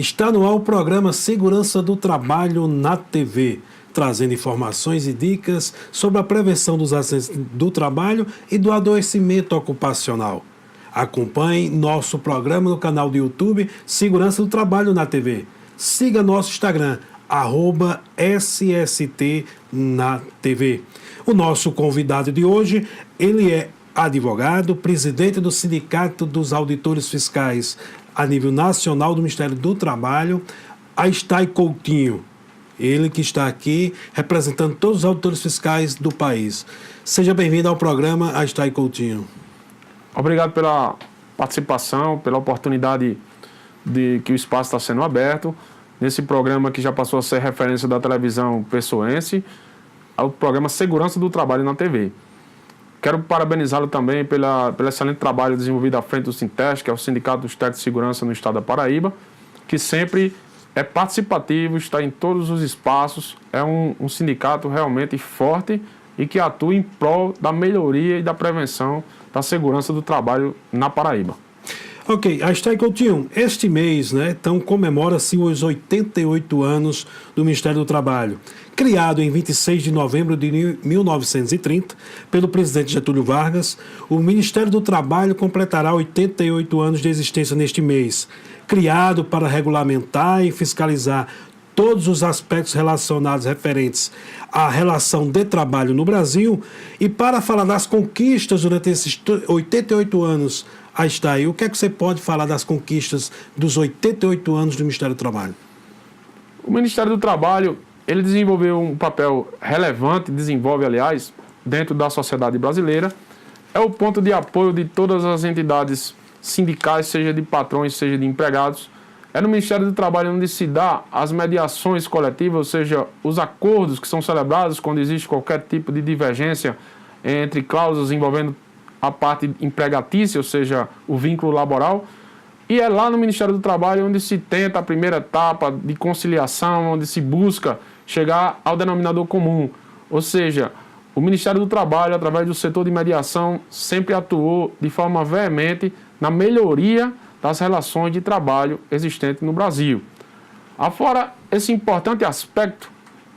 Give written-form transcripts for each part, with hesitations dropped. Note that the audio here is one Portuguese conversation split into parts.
Está no ar o programa Segurança do Trabalho na TV, trazendo informações e dicas sobre a prevenção dos acidentes do trabalho e do adoecimento ocupacional. Acompanhe nosso programa no canal do YouTube Segurança do Trabalho na TV. Siga nosso Instagram, @SST na TV. O nosso convidado de hoje, ele é advogado, presidente do Sindicato dos Auditores Fiscais a nível nacional do Ministério do Trabalho, Astai Coutinho. Ele que está aqui representando todos os auditores fiscais do país. Seja bem-vindo ao programa, Astai Coutinho. Obrigado pela participação, pela oportunidade de que o espaço está sendo aberto. Nesse programa que já passou a ser referência da televisão pessoense, o programa Segurança do Trabalho na TV. Quero parabenizá-lo também pelo excelente trabalho desenvolvido à frente do Sintesc, que é o Sindicato dos Técnicos de Segurança no Estado da Paraíba, que sempre é participativo, está em todos os espaços, é um sindicato realmente forte e que atua em prol da melhoria e da prevenção da segurança do trabalho na Paraíba. Ok, Astai Coutinho, este mês, então comemora-se os 88 anos do Ministério do Trabalho. Criado em 26 de novembro de 1930 pelo presidente Getúlio Vargas, o Ministério do Trabalho completará 88 anos de existência neste mês. Criado para regulamentar e fiscalizar todos os aspectos relacionados referentes à relação de trabalho no Brasil, e para falar das conquistas durante esses 88 anos, Astai, o que é que você pode falar das conquistas dos 88 anos do Ministério do Trabalho? O Ministério do Trabalho, ele desenvolveu um papel relevante, desenvolve, aliás, dentro da sociedade brasileira. É o ponto de apoio de todas as entidades sindicais, seja de patrões, seja de empregados. É no Ministério do Trabalho onde se dá as mediações coletivas, ou seja, os acordos que são celebrados quando existe qualquer tipo de divergência entre cláusulas envolvendo a parte empregatícia, ou seja, o vínculo laboral. E é lá no Ministério do Trabalho onde se tenta a primeira etapa de conciliação, onde se busca chegar ao denominador comum. Ou seja, o Ministério do Trabalho, através do setor de mediação, sempre atuou de forma veemente na melhoria das relações de trabalho existentes no Brasil. Afora esse importante aspecto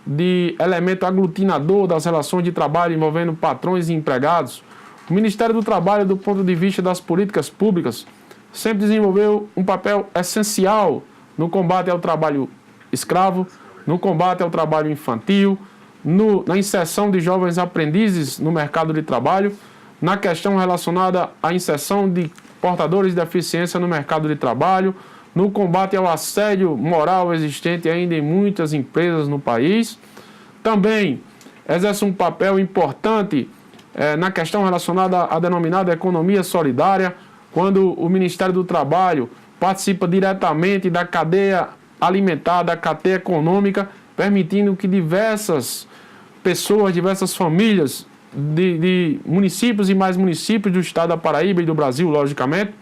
de elemento aglutinador das relações de trabalho envolvendo patrões e empregados, o Ministério do Trabalho, do ponto de vista das políticas públicas, sempre desenvolveu um papel essencial no combate ao trabalho escravo, no combate ao trabalho infantil, na inserção de jovens aprendizes no mercado de trabalho, na questão relacionada à inserção de portadores de deficiência no mercado de trabalho, no combate ao assédio moral existente ainda em muitas empresas no país. Também exerce um papel importante na questão relacionada à denominada economia solidária, quando o Ministério do Trabalho participa diretamente da cadeia alimentar, da cadeia econômica, permitindo que diversas pessoas, diversas famílias de municípios e mais municípios do estado da Paraíba e do Brasil, logicamente,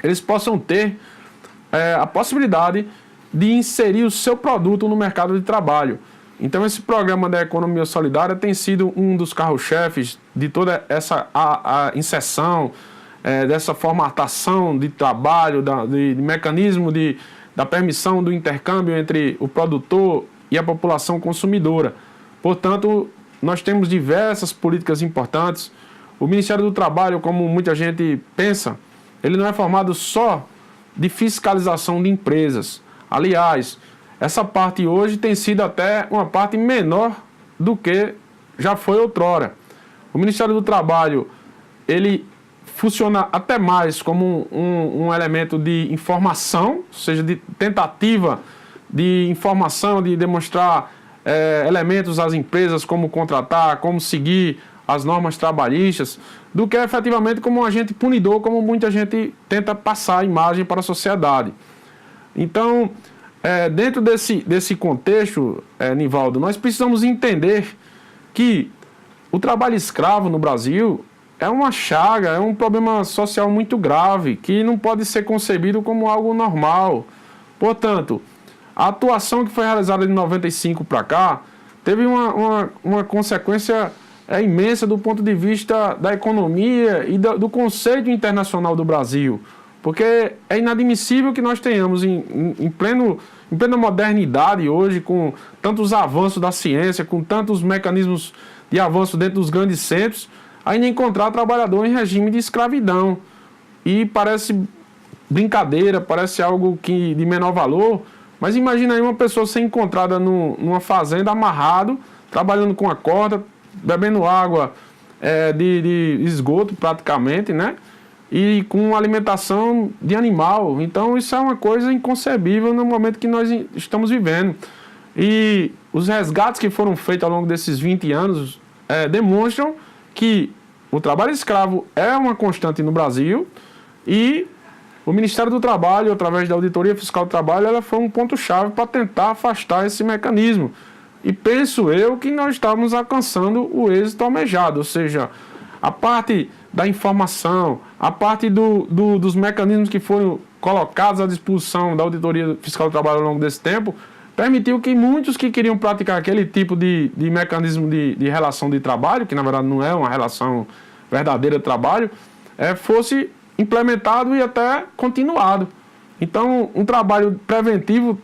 eles possam ter a possibilidade de inserir o seu produto no mercado de trabalho. Então, esse programa da economia solidária tem sido um dos carros-chefes de toda essa a inserção, dessa formatação de trabalho, de mecanismo da permissão do intercâmbio entre o produtor e a população consumidora. Portanto, nós temos diversas políticas importantes. O Ministério do Trabalho, como muita gente pensa, ele não é formado só de fiscalização de empresas. Aliás, essa parte hoje tem sido até uma parte menor do que já foi outrora. O Ministério do Trabalho, ele funciona até mais como um elemento de informação, ou seja, de tentativa de informação, de demonstrar elementos às empresas, como contratar, como seguir as normas trabalhistas, do que efetivamente como um agente punidor, como muita gente tenta passar a imagem para a sociedade. Então, dentro desse contexto, Nivaldo, nós precisamos entender que o trabalho escravo no Brasil é uma chaga, é um problema social muito grave, que não pode ser concebido como algo normal. Portanto, a atuação que foi realizada de 95 para cá teve uma consequência imensa do ponto de vista da economia e do conceito internacional do Brasil. Porque é inadmissível que nós tenhamos em plena modernidade hoje, com tantos avanços da ciência, com tantos mecanismos de avanço dentro dos grandes centros, ainda encontrar trabalhador em regime de escravidão. E parece brincadeira, parece algo de menor valor, mas imagina aí uma pessoa ser encontrada numa fazenda amarrado, trabalhando com a corda, bebendo água de esgoto praticamente, né? E com alimentação de animal. Então isso é uma coisa inconcebível no momento que nós estamos vivendo. E os resgates que foram feitos ao longo desses 20 anos demonstram que o trabalho escravo é uma constante no Brasil e o Ministério do Trabalho, através da Auditoria Fiscal do Trabalho, ela foi um ponto-chave para tentar afastar esse mecanismo. E penso eu que nós estamos alcançando o êxito almejado, ou seja, a parte da informação, a parte dos mecanismos que foram colocados à disposição da Auditoria Fiscal do Trabalho ao longo desse tempo, permitiu que muitos que queriam praticar aquele tipo de mecanismo de relação de trabalho, que na verdade não é uma relação verdadeira de trabalho, fosse implementado e até continuado. Então, um trabalho preventivo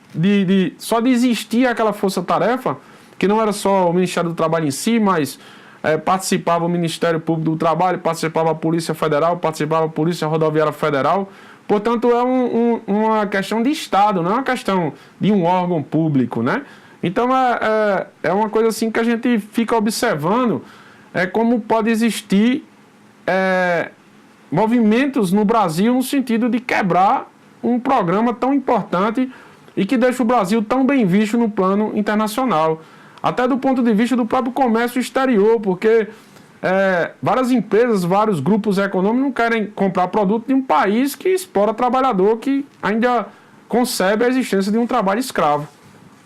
só de existir aquela força-tarefa, que não era só o Ministério do Trabalho em si, mas participava o Ministério Público do Trabalho, participava a Polícia Federal, participava a Polícia Rodoviária Federal. Portanto, é uma questão de Estado, não é uma questão de um órgão público, né? Então, é uma coisa assim que a gente fica observando como pode existir movimentos no Brasil no sentido de quebrar um programa tão importante e que deixa o Brasil tão bem visto no plano internacional. Até do ponto de vista do próprio comércio exterior, porque várias empresas, vários grupos econômicos não querem comprar produto de um país que explora trabalhador, que ainda concebe a existência de um trabalho escravo.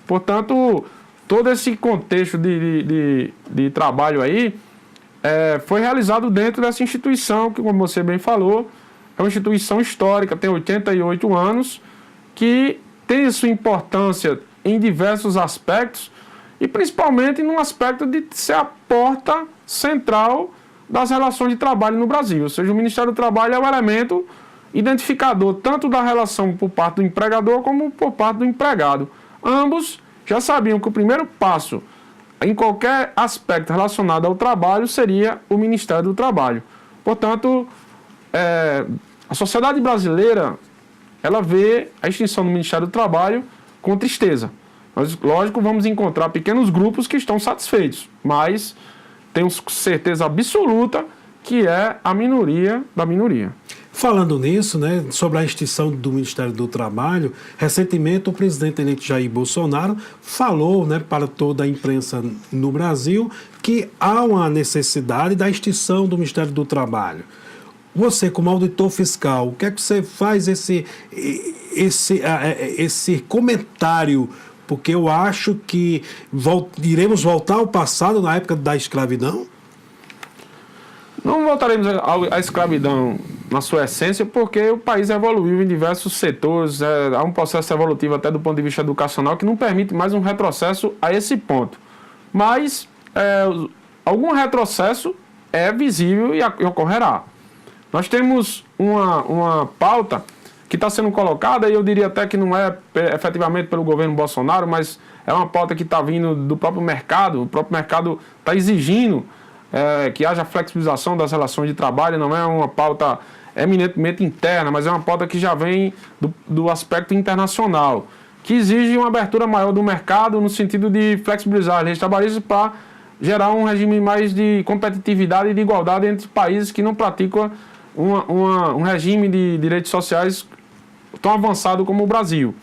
Portanto, todo esse contexto de trabalho aí foi realizado dentro dessa instituição, que, como você bem falou, é uma instituição histórica, tem 88 anos, que tem sua importância em diversos aspectos, e principalmente no aspecto de ser a porta central das relações de trabalho no Brasil. Ou seja, o Ministério do Trabalho é o elemento identificador tanto da relação por parte do empregador como por parte do empregado. Ambos já sabiam que o primeiro passo em qualquer aspecto relacionado ao trabalho seria o Ministério do Trabalho. Portanto, a sociedade brasileira ela vê a extinção do Ministério do Trabalho com tristeza. Nós, lógico, vamos encontrar pequenos grupos que estão satisfeitos, mas tenho certeza absoluta que é a minoria da minoria. Falando nisso, né, sobre a extinção do Ministério do Trabalho, recentemente o presidente eleito Jair Bolsonaro falou, né, para toda a imprensa no Brasil que há uma necessidade da extinção do Ministério do Trabalho. Você, como auditor fiscal, o que é que você faz esse comentário? Porque eu acho que iremos voltar ao passado na época da escravidão? Não voltaremos à escravidão na sua essência, porque o país evoluiu em diversos setores, há um processo evolutivo até do ponto de vista educacional que não permite mais um retrocesso a esse ponto. Mas algum retrocesso é visível e ocorrerá. Nós temos uma pauta que está sendo colocada, e eu diria até que não é efetivamente pelo governo Bolsonaro, mas é uma pauta que está vindo do próprio mercado. O próprio mercado está exigindo que haja flexibilização das relações de trabalho. Não é uma pauta eminentemente interna, mas é uma pauta que já vem do aspecto internacional, que exige uma abertura maior do mercado no sentido de flexibilizar as leis trabalhistas para gerar um regime mais de competitividade e de igualdade entre países que não praticam um regime de direitos sociais tão avançado como o Brasil.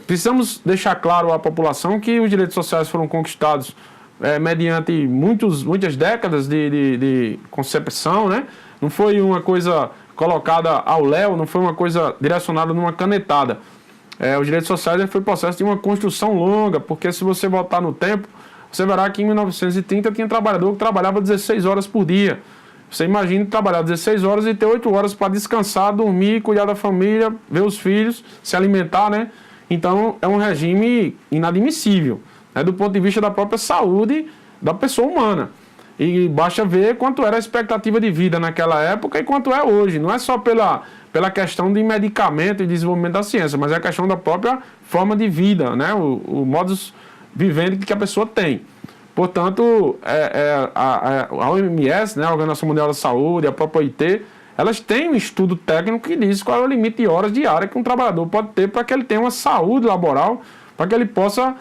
Precisamos deixar claro à população que os direitos sociais foram conquistados mediante muitas décadas de concepção, né? Não foi uma coisa colocada ao léu, não foi uma coisa direcionada numa canetada. Os direitos sociais foi processo de uma construção longa, porque se você voltar no tempo, você verá que em 1930 tinha trabalhador que trabalhava 16 horas por dia. Você imagina trabalhar 16 horas e ter 8 horas para descansar, dormir, cuidar da família, ver os filhos, se alimentar, né? Então, é um regime inadmissível, né, do ponto de vista da própria saúde da pessoa humana. E basta ver quanto era a expectativa de vida naquela época e quanto é hoje. Não é só pela questão de medicamento e desenvolvimento da ciência, mas é a questão da própria forma de vida, né? O modus vivendi que a pessoa tem. Portanto, a OMS, né, a Organização Mundial da Saúde, a própria OIT, elas têm um estudo técnico que diz qual é o limite de horas diárias que um trabalhador pode ter para que ele tenha uma saúde laboral, para que ele possa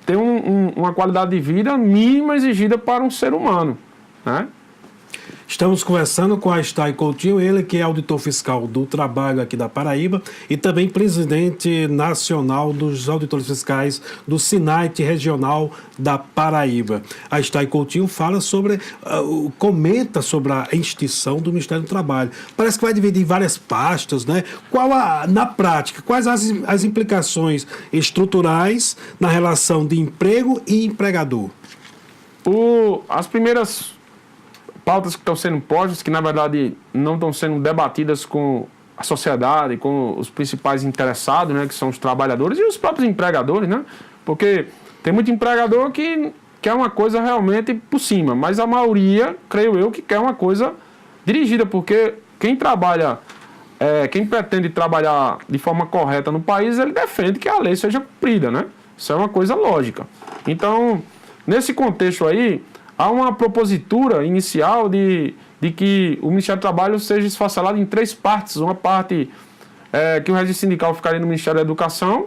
ter uma qualidade de vida mínima exigida para um ser humano, né? Estamos conversando com Aistai Coutinho, ele que é auditor fiscal do trabalho aqui da Paraíba e também presidente nacional dos auditores fiscais do SINAIT Regional da Paraíba. Aistai Coutinho fala comenta sobre a instituição do Ministério do Trabalho. Parece que vai dividir em várias pastas, né? Na prática, quais as implicações estruturais na relação de emprego e empregador? As primeiras pautas que estão sendo postas, que na verdade não estão sendo debatidas com a sociedade, com os principais interessados, né, que são os trabalhadores e os próprios empregadores, né? Porque tem muito empregador que quer uma coisa realmente por cima, mas a maioria, creio eu, que quer uma coisa dirigida, porque quem pretende trabalhar de forma correta no país, ele defende que a lei seja cumprida, né? Isso é uma coisa lógica. Então, nesse contexto aí, há uma propositura inicial de que o Ministério do Trabalho seja esfacelado em 3 partes. Uma parte que o regime sindical ficaria no Ministério da Educação,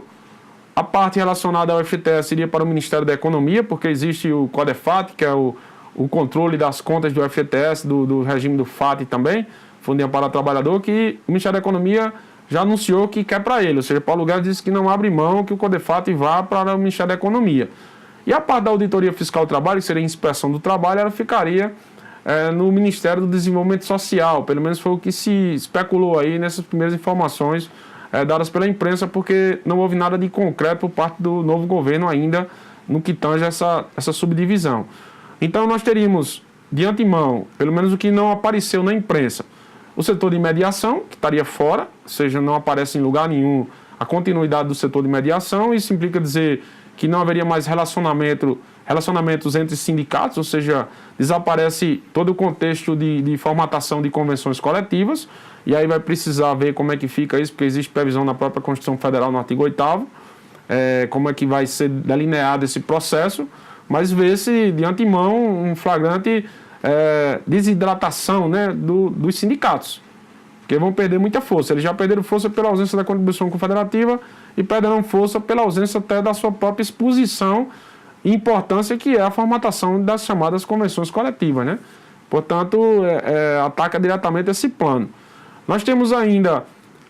a parte relacionada ao FGTS iria para o Ministério da Economia, porque existe o CODEFAT, que é o controle das contas do FGTS, do regime do FAT também, Fundo de Amparo ao Trabalhador, que o Ministério da Economia já anunciou que quer para ele. Ou seja, Paulo Guedes disse que não abre mão que o CODEFAT vá para o Ministério da Economia. E a parte da Auditoria Fiscal do Trabalho, que seria a inspeção do trabalho, ela ficaria no Ministério do Desenvolvimento Social. Pelo menos foi o que se especulou aí nessas primeiras informações dadas pela imprensa, porque não houve nada de concreto por parte do novo governo ainda no que tange essa subdivisão. Então nós teríamos, de antemão, pelo menos o que não apareceu na imprensa, o setor de mediação, que estaria fora, ou seja, não aparece em lugar nenhum a continuidade do setor de mediação. Isso implica dizer que não haveria mais relacionamentos entre sindicatos, ou seja, desaparece todo o contexto de formatação de convenções coletivas, e aí vai precisar ver como é que fica isso, porque existe previsão na própria Constituição Federal, no artigo 8º, como é que vai ser delineado esse processo, mas vê-se de antemão um flagrante desidratação, né, dos sindicatos, que vão perder muita força. Eles já perderam força pela ausência da contribuição confederativa e perderão força pela ausência até da sua própria exposição e importância, que é a formatação das chamadas convenções coletivas, né? Portanto, ataca diretamente esse plano. Nós temos ainda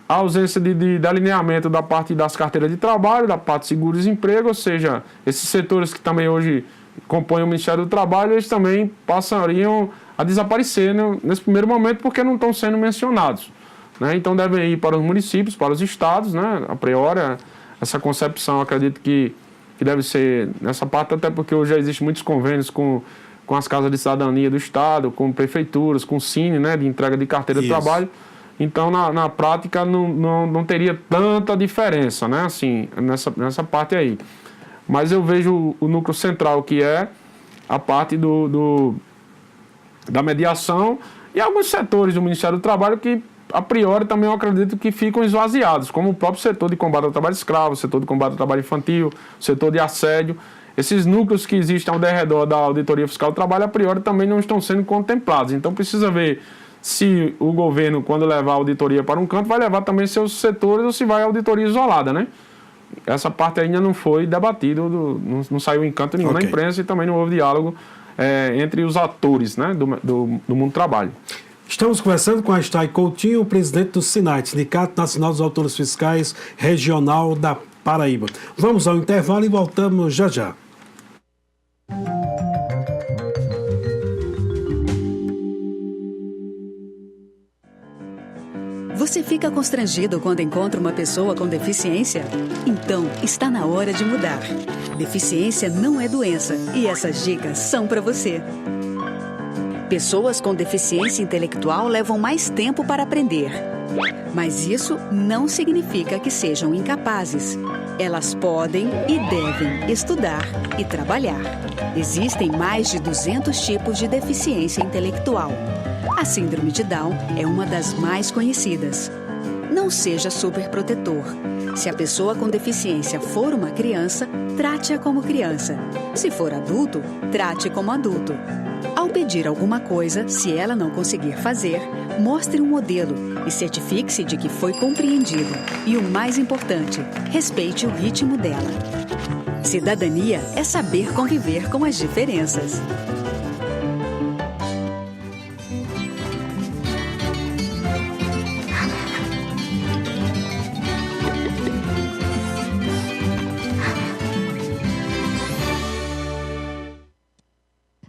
a ausência de alinhamento da parte das carteiras de trabalho, da parte de seguro-desemprego, ou seja, esses setores que também hoje compõem o Ministério do Trabalho, eles também passariam a desaparecer, né, nesse primeiro momento, porque não estão sendo mencionados, né? Então devem ir para os municípios, para os estados, né? A priori, essa concepção, acredito que deve ser nessa parte, até porque hoje já existem muitos convênios com as casas de cidadania do estado, com prefeituras, com o Cine, né, de entrega de carteira de trabalho. Então, na prática, não teria tanta diferença, né, assim, nessa parte aí. Mas eu vejo o núcleo central, que é a parte da mediação, e alguns setores do Ministério do Trabalho que, a priori, também eu acredito que ficam esvaziados, como o próprio setor de combate ao trabalho escravo, o setor de combate ao trabalho infantil, o setor de assédio. Esses núcleos que existem ao redor da Auditoria Fiscal do Trabalho, a priori, também não estão sendo contemplados. Então, precisa ver se o governo, quando levar a auditoria para um canto, vai levar também seus setores ou se vai a auditoria isolada, né? Essa parte ainda não foi debatida, não saiu em canto nenhum na imprensa, e também não houve diálogo entre os atores, né, do mundo do trabalho. Estamos conversando com a Aistai Coutinho, o presidente do SINAIT, Sindicato Nacional dos Autores Fiscais Regional da Paraíba. Vamos ao intervalo e voltamos já já. Você fica constrangido quando encontra uma pessoa com deficiência? Então, está na hora de mudar. Deficiência não é doença e essas dicas são para você. Pessoas com deficiência intelectual levam mais tempo para aprender. Mas isso não significa que sejam incapazes. Elas podem e devem estudar e trabalhar. Existem mais de 200 tipos de deficiência intelectual. A síndrome de Down é uma das mais conhecidas. Não seja superprotetor. Se a pessoa com deficiência for uma criança, trate-a como criança. Se for adulto, trate como adulto. Ao pedir alguma coisa, se ela não conseguir fazer, mostre um modelo e certifique-se de que foi compreendido. E o mais importante, respeite o ritmo dela. Cidadania é saber conviver com as diferenças.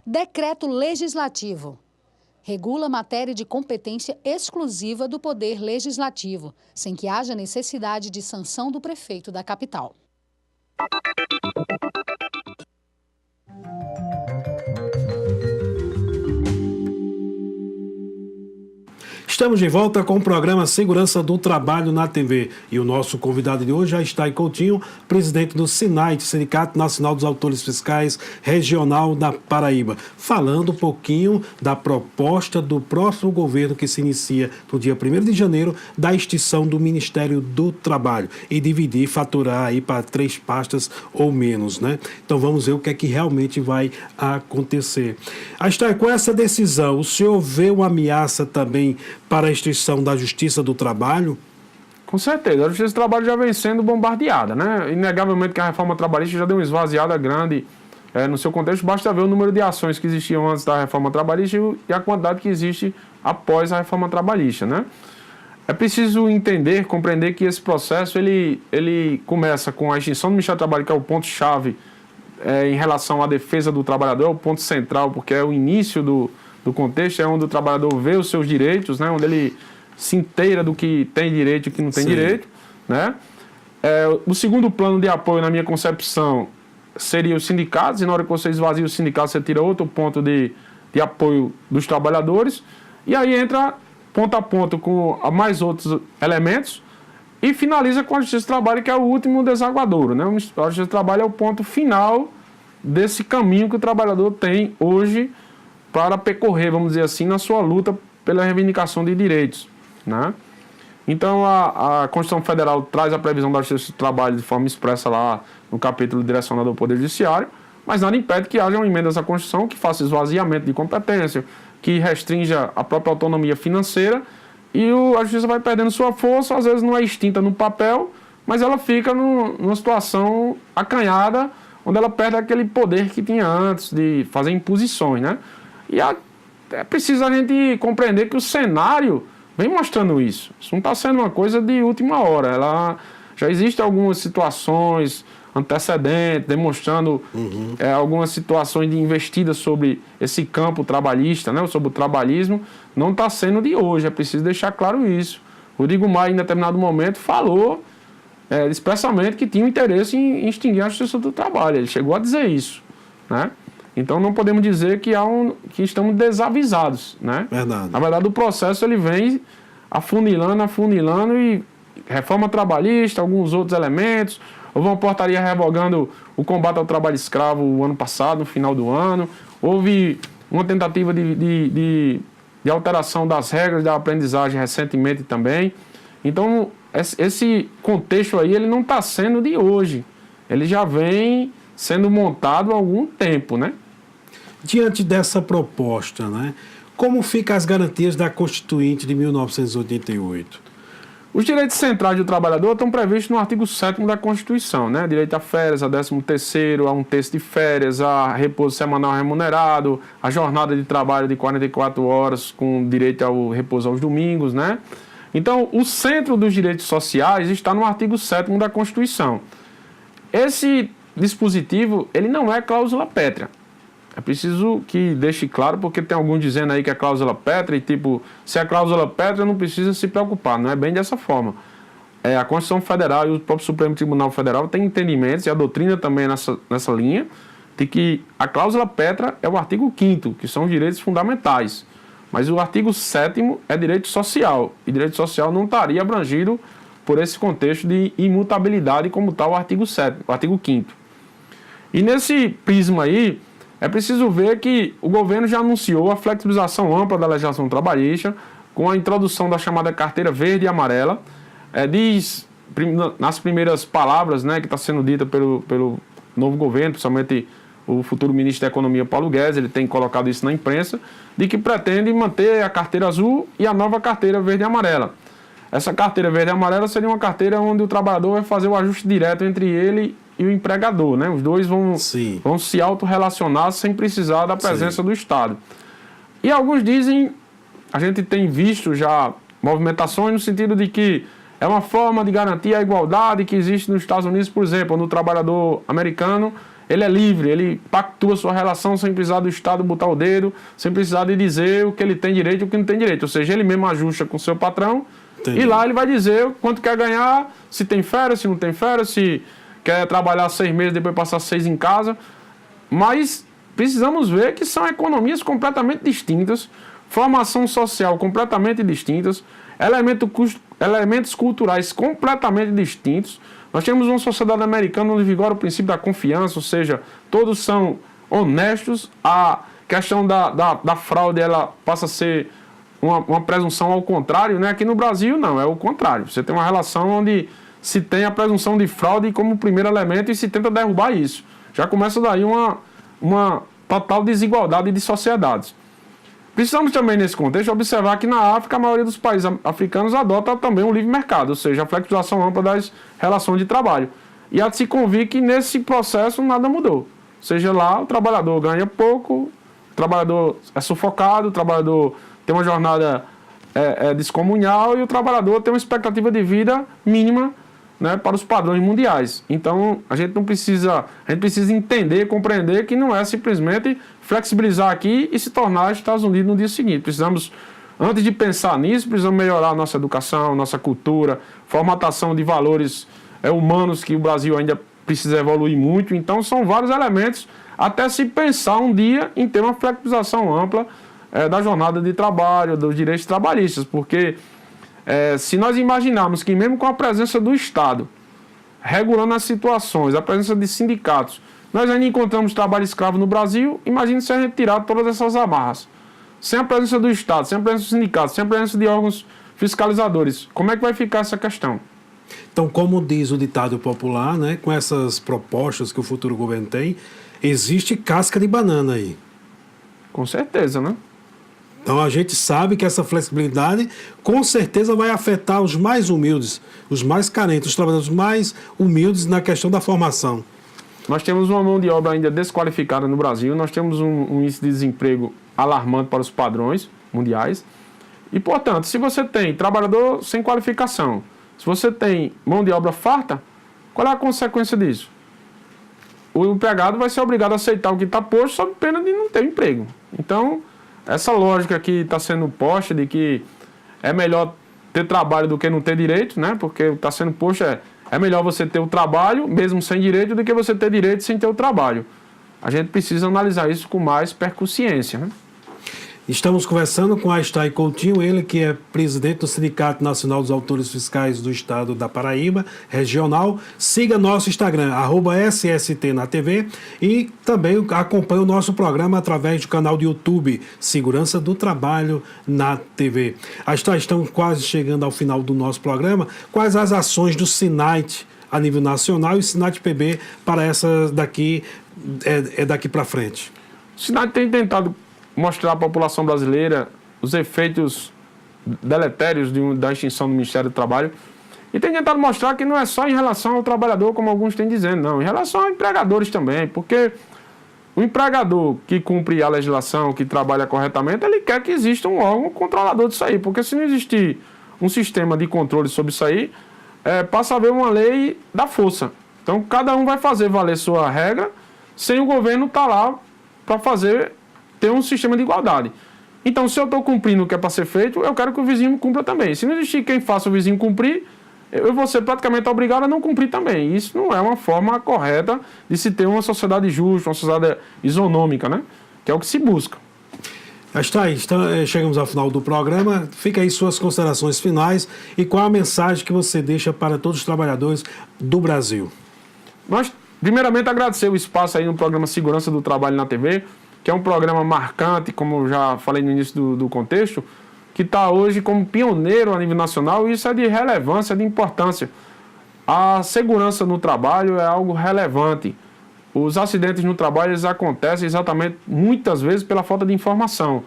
Decreto legislativo. Regula matéria de competência exclusiva do Poder Legislativo, sem que haja necessidade de sanção do prefeito da capital. Estamos de volta com o programa Segurança do Trabalho na TV. E o nosso convidado de hoje é Aistai Coutinho, presidente do SINAI, Sindicato Nacional dos Auditores Fiscais Regional da Paraíba, falando um pouquinho da proposta do próximo governo que se inicia no dia 1º de janeiro, da extinção do Ministério do Trabalho e dividir, faturar aí para 3 pastas ou menos, né? Então vamos ver o que é que realmente vai acontecer. Aistai, com essa decisão, o senhor vê uma ameaça também para a extinção da Justiça do Trabalho? Com certeza, a Justiça do Trabalho já vem sendo bombardeada, né? Inegavelmente que a reforma trabalhista já deu uma esvaziada grande no seu contexto, basta ver o número de ações que existiam antes da reforma trabalhista e a quantidade que existe após a reforma trabalhista, né? É preciso entender, compreender que esse processo ele começa com a extinção do Ministério do Trabalho, que é o ponto-chave em relação à defesa do trabalhador, é o ponto central, porque é o início do contexto, é onde o trabalhador vê os seus direitos, né? Onde ele se inteira do que tem direito e o que não tem direito, né? O segundo plano de apoio, na minha concepção, seria os sindicatos, e na hora que você esvazia os sindicatos, você tira outro ponto de apoio dos trabalhadores, e aí entra ponto a ponto com mais outros elementos, e finaliza com a Justiça do Trabalho, que é o último desaguadouro, né? A Justiça do Trabalho é o ponto final desse caminho que o trabalhador tem hoje para percorrer, vamos dizer assim, na sua luta pela reivindicação de direitos, né? Então, a Constituição Federal traz a previsão da Justiça do Trabalho de forma expressa lá no capítulo direcionado ao Poder Judiciário, mas nada impede que haja uma emenda à Constituição que faça esvaziamento de competência, que restrinja a própria autonomia financeira, e a Justiça vai perdendo sua força, às vezes não é extinta no papel, mas ela fica numa situação acanhada, onde ela perde aquele poder que tinha antes de fazer imposições, né? E é preciso a gente compreender que o cenário vem mostrando isso. Isso não está sendo uma coisa de última hora. Já existem algumas situações antecedentes, demonstrando algumas situações de investidas sobre esse campo trabalhista, né, sobre o trabalhismo. Não está sendo de hoje, é preciso deixar claro isso. O Rodrigo Maia, em determinado momento, falou expressamente que tinha um interesse em extinguir a Justiça do Trabalho. Ele chegou a dizer isso, né? Então não podemos dizer que estamos desavisados, né? Verdade. Na verdade, o processo ele vem afunilando e reforma trabalhista, alguns outros elementos. Houve uma portaria revogando o combate ao trabalho escravo o ano passado, no final do ano. Houve uma tentativa de alteração das regras da aprendizagem recentemente também. Então, esse contexto aí ele não está sendo de hoje. Ele já vem sendo montado há algum tempo, né? Diante dessa proposta, né, como ficam as garantias da Constituinte de 1988? Os direitos centrais do trabalhador estão previstos no artigo 7º da Constituição, né? Direito a férias, a 13º, a 1/3 de férias, a repouso semanal remunerado, a jornada de trabalho de 44 horas com direito ao repouso aos domingos, né? Então, o centro dos direitos sociais está no artigo 7º da Constituição. Esse dispositivo, ele não é cláusula pétrea. É preciso que deixe claro, porque tem alguns dizendo aí que é cláusula pétrea, e tipo, se é cláusula pétrea, não precisa se preocupar, não é bem dessa forma. A Constituição Federal e o próprio Supremo Tribunal Federal têm entendimentos, e a doutrina também nessa linha, de que a cláusula pétrea é o artigo 5º, que são os direitos fundamentais. Mas o artigo 7º é direito social, e direito social não estaria abrangido por esse contexto de imutabilidade, como está o artigo 7º, o artigo 5º. E nesse prisma aí, é preciso ver que o governo já anunciou a flexibilização ampla da legislação trabalhista, com a introdução da chamada carteira verde e amarela. Diz, nas primeiras palavras, né, que está sendo dita pelo novo governo, principalmente o futuro ministro da Economia, Paulo Guedes, ele tem colocado isso na imprensa, de que pretende manter a carteira azul e a nova carteira verde e amarela. Essa carteira verde e amarela seria uma carteira onde o trabalhador vai fazer o ajuste direto entre ele e o empregador, né? Os dois vão se autorrelacionar sem precisar da presença do Estado. E alguns dizem, a gente tem visto já movimentações no sentido de que é uma forma de garantir a igualdade que existe nos Estados Unidos, por exemplo, no trabalhador americano, ele é livre, ele pactua sua relação sem precisar do Estado botar o dedo, sem precisar de dizer o que ele tem direito e o que não tem direito. Ou seja, ele mesmo ajusta com o seu patrão. Entendi. E lá ele vai dizer quanto quer ganhar, se tem férias, se não tem férias, se quer trabalhar 6 meses, depois passar 6 em casa. Mas precisamos ver que são economias completamente distintas, formação social completamente distintas, elementos culturais completamente distintos. Nós temos uma sociedade americana onde vigora o princípio da confiança, ou seja, todos são honestos. A questão da fraude, ela passa a ser uma presunção ao contrário, né? Aqui no Brasil, não, é o contrário. Você tem uma relação onde se tem a presunção de fraude como primeiro elemento e se tenta derrubar isso. Já começa daí uma total desigualdade de sociedades. Precisamos também, nesse contexto, observar que na África, a maioria dos países africanos adota também um livre mercado, ou seja, a flexibilização ampla das relações de trabalho. E há de se convir que nesse processo nada mudou. Ou seja, lá o trabalhador ganha pouco, o trabalhador é sufocado, o trabalhador tem uma jornada descomunal e o trabalhador tem uma expectativa de vida mínima, né, para os padrões mundiais. Então, a gente precisa entender, compreender que não é simplesmente flexibilizar aqui e se tornar Estados Unidos no dia seguinte. Precisamos, antes de pensar nisso, precisamos melhorar a nossa educação, nossa cultura, formatação de valores humanos que o Brasil ainda precisa evoluir muito. Então, são vários elementos até se pensar um dia em ter uma flexibilização ampla da jornada de trabalho, dos direitos trabalhistas, porque se nós imaginarmos que mesmo com a presença do Estado, regulando as situações, a presença de sindicatos, nós ainda encontramos trabalho escravo no Brasil, imagine se a gente tirar todas essas amarras. Sem a presença do Estado, sem a presença dos sindicatos, sem a presença de órgãos fiscalizadores, como é que vai ficar essa questão? Então, como diz o ditado popular, né, com essas propostas que o futuro governo tem, existe casca de banana aí. Com certeza, né? Então a gente sabe que essa flexibilidade com certeza vai afetar os mais humildes, os mais carentes, os trabalhadores mais humildes na questão da formação. Nós temos uma mão de obra ainda desqualificada no Brasil, nós temos um índice de desemprego alarmante para os padrões mundiais. E, portanto, se você tem trabalhador sem qualificação, se você tem mão de obra farta, qual é a consequência disso? O empregado vai ser obrigado a aceitar o que está posto sob pena de não ter emprego. Então, essa lógica que está sendo posta de que é melhor ter trabalho do que não ter direito, né? Porque está sendo posto é melhor você ter o trabalho, mesmo sem direito, do que você ter direito sem ter o trabalho. A gente precisa analisar isso com mais percussiência, né? Estamos conversando com Aistai Coutinho, ele que é presidente do Sindicato Nacional dos Autores Fiscais do Estado da Paraíba, regional. Siga nosso Instagram, @SST na TV, e também acompanhe o nosso programa através do canal do YouTube, Segurança do Trabalho na TV. Aistai, estamos quase chegando ao final do nosso programa. Quais as ações do SINAIT a nível nacional e SINAIT-PB para essa daqui, daqui para frente? O SINAIT tem tentado mostrar à população brasileira os efeitos deletérios da extinção do Ministério do Trabalho e tem tentado mostrar que não é só em relação ao trabalhador, como alguns têm dizendo, não, em relação a empregadores também, porque o empregador que cumpre a legislação, que trabalha corretamente, ele quer que exista um órgão controlador disso aí, porque se não existir um sistema de controle sobre isso aí, passa a haver uma lei da força. Então, cada um vai fazer valer sua regra sem o governo estar lá para ter um sistema de igualdade. Então, se eu estou cumprindo o que é para ser feito, eu quero que o vizinho cumpra também. Se não existir quem faça o vizinho cumprir, eu vou ser praticamente obrigado a não cumprir também. Isso não é uma forma correta de se ter uma sociedade justa, uma sociedade isonômica, né? Que é o que se busca. Chegamos ao final do programa. Fica aí suas considerações finais e qual a mensagem que você deixa para todos os trabalhadores do Brasil. Nós, primeiramente, agradecer o espaço aí no programa Segurança do Trabalho na TV, que é um programa marcante, como eu já falei no início do contexto, que está hoje como pioneiro a nível nacional, e isso é de relevância, de importância. A segurança no trabalho é algo relevante. Os acidentes no trabalho eles acontecem exatamente, muitas vezes, pela falta de informação.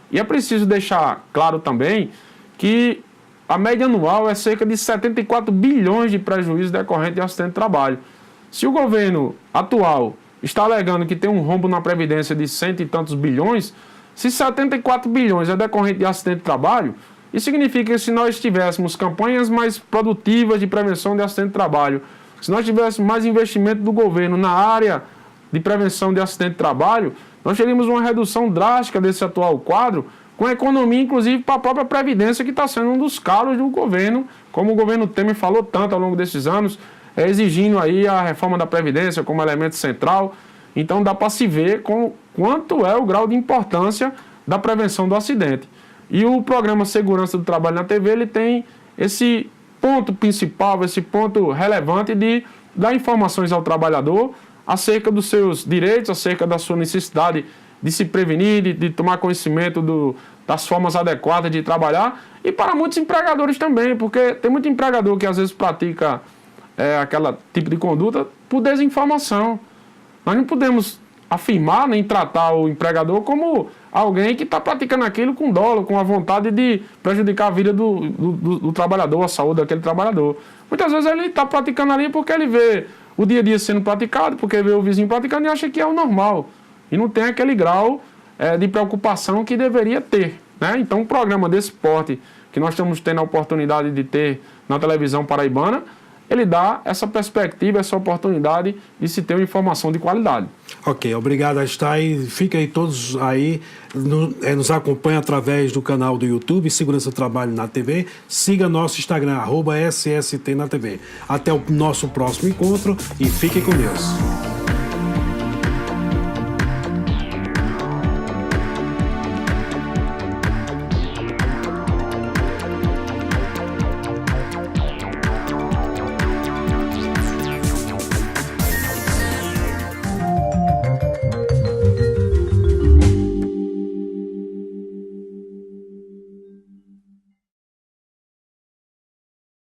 E é preciso deixar claro também que a média anual é cerca de 74 bilhões de prejuízos decorrentes de acidente de trabalho. Se o governo atual está alegando que tem um rombo na Previdência de 100 e tantos bilhões, se 74 bilhões é decorrente de acidente de trabalho, isso significa que se nós tivéssemos campanhas mais produtivas de prevenção de acidente de trabalho, se nós tivéssemos mais investimento do governo na área de prevenção de acidente de trabalho, nós teríamos uma redução drástica desse atual quadro, com economia, inclusive, para a própria Previdência, que está sendo um dos calos do governo, como o governo Temer falou tanto ao longo desses anos, exigindo aí a reforma da Previdência como elemento central. Então dá para se ver quanto é o grau de importância da prevenção do acidente. E o programa Segurança do Trabalho na TV, ele tem esse ponto principal, esse ponto relevante de dar informações ao trabalhador acerca dos seus direitos, acerca da sua necessidade de se prevenir, de tomar conhecimento das formas adequadas de trabalhar, e para muitos empregadores também, porque tem muito empregador que às vezes pratica aquele tipo de conduta por desinformação. Nós não podemos afirmar nem tratar o empregador como alguém que está praticando aquilo com dolo, com a vontade de prejudicar a vida do trabalhador, a saúde daquele trabalhador. Muitas vezes ele está praticando ali porque ele vê o dia a dia sendo praticado, porque vê o vizinho praticando e acha que é o normal. E não tem aquele grau de preocupação que deveria ter, né? Então, um programa desse porte que nós estamos tendo a oportunidade de ter na televisão paraibana, ele dá essa perspectiva, essa oportunidade de se ter uma informação de qualidade. Ok, obrigado, Astai. Fica aí todos aí, nos acompanha através do canal do YouTube, Segurança do Trabalho na TV. Siga nosso Instagram, @SST na TV. Até o nosso próximo encontro e fiquem com Deus.